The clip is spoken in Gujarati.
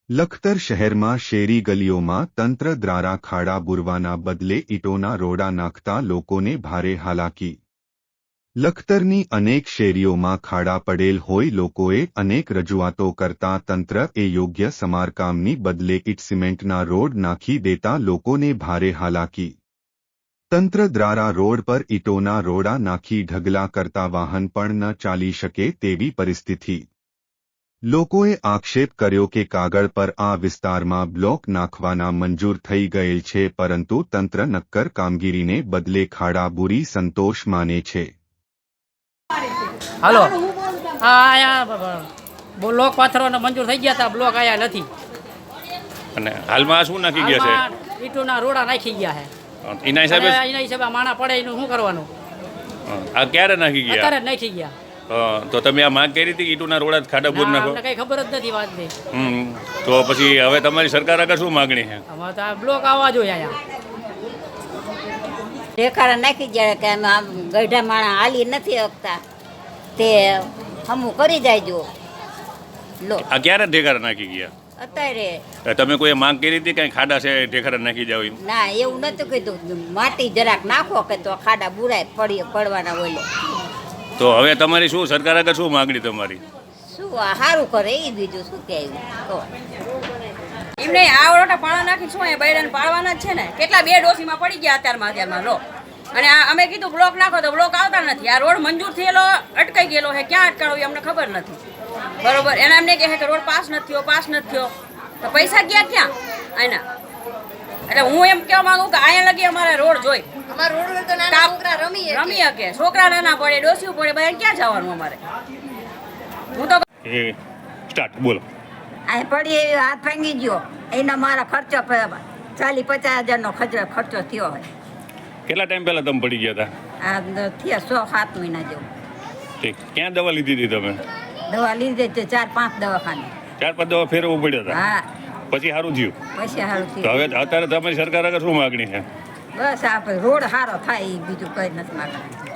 લખતર શહેરમાં શેરી ગલીઓમાં તંત્ર દ્વારા ખાડા બુરવાના બદલે ઈંટોના રોડા નાખતા લોકોને ભારે હાલાકી। લખતરની અનેક શેરીઓમાં ખાડા પડેલ હોય લોકોએ અનેક રજૂઆતો કરતા તંત્ર યોગ્ય સમારકામની બદલે ઈંટ સિમેન્ટના રોડ નાખી દેતા લોકોને ભારે હાલાકી। તંત્ર દ્વારા રોડ પર ઈંટોના રોડા નાખી ઢગલા કરતા વાહન પણ ન ચાલી શકે તેવી પરિસ્થિતિ। લોકોએ આક્ષેપ કર્યો કે કાગળ પર આ વિસ્તારમાં બ્લોક નાખવાના મંજૂર થઈ ગયેલ છે, પરંતુ તંત્ર નક્કર કામગીરીને બદલે ખાડા બુરી સંતોષ માને છે। હાલો આયા બ્લોક પાથરવાના મંજૂર થઈ ગયા હતા, બ્લોક આયા નથી અને હાલમાં શું નાખી ગયા છે? ઈંટોના રોડા નાખી ગયા છે। એના હિસાબે માણા પડે એનું શું કરવાનું? આ ક્યારે નાખી ગયા? અત્યારે જ નાખી ગયા। તો તમે આ માંગ કરી હતી કે ઈંટોના રોડા ખાડા બોર નાખો? કઈ ખબર જ નથી વાતની। તો પછી હવે તમારી સરકાર આગળ શું માગણી છે? અમારે તો આ બ્લોક આવવા જોઈએ અહીંયા। ઢેકારા નાખી ગયા કે આમ ગઢા માણા હાલી નથી શકતા તે હમું કરી જાયજો। લો આ ક્યારે ઢેકારા નાખી ગયા? અત્યારે તમે કોઈ માંગ કરી હતી કઈ ખાડા છે ઢેકારા નાખી જાવ? ના, એવું નતું કીધું, માટી જરાક નાખો કે તો ખાડા બુરાય પડવાના હોય। તો હવે તમારી શું સરકાર આગળ શું માગણી તમારી? શું આ સારું કરે એ બીજું શું કહેવું? તો એમને આ રોટા પાણા નાખી શું એ બૈરાને પાડવાના જ છે ને? કેટલા બે ડોસીમાં પડી ગયા અત્યારમાં લો। અને અમે કીધું બ્લોક નાખો તો બ્લોક આવતા નથી। આ રોડ મંજૂર થયેલો અટકાઈ ગયેલો છે, ક્યાં અટકાવો એ અમને ખબર નથી, બરોબર? એના એમને કહે કે રોડ પાસ નથી થયો, પાસ નથી થયો, તો પૈસા ગયા ક્યાં એના? એટલે હું એમ કહેવા માંગુ કે અહીંયા લગી અમારે રોડ જોઈ, રમી શકે, છોકરા નાના પડે, ડોસીઓ પડે, બધા ક્યાં જવાનું અમારે? હું તો સ્ટાર્ટ બોલો। આ પડી એવી હાથ ભાંગી ગયો, એના મારા ખર્ચો 40-50 હજારનો ખર્ચો થયો હોય। કેટલા ટાઈમ પહેલા તમે પડી ગયા હતા? આ થયા 6-7 મહિના જેવું। ઠીક, ક્યાં દવા લીધી હતી તમે? દવા લીધી છે 4-5 દવાખાને। 4-5 દવા ફેરવવું પડ્યા હતા? હા, પછી સારું થયું? પછી સારું તો થયું। હવે અત્યારે તમારી સરકાર આગળ શું માગણી છે? બસ આપણે રોડ સારો થાય એ બીજું કઈ નથી માગવાનું।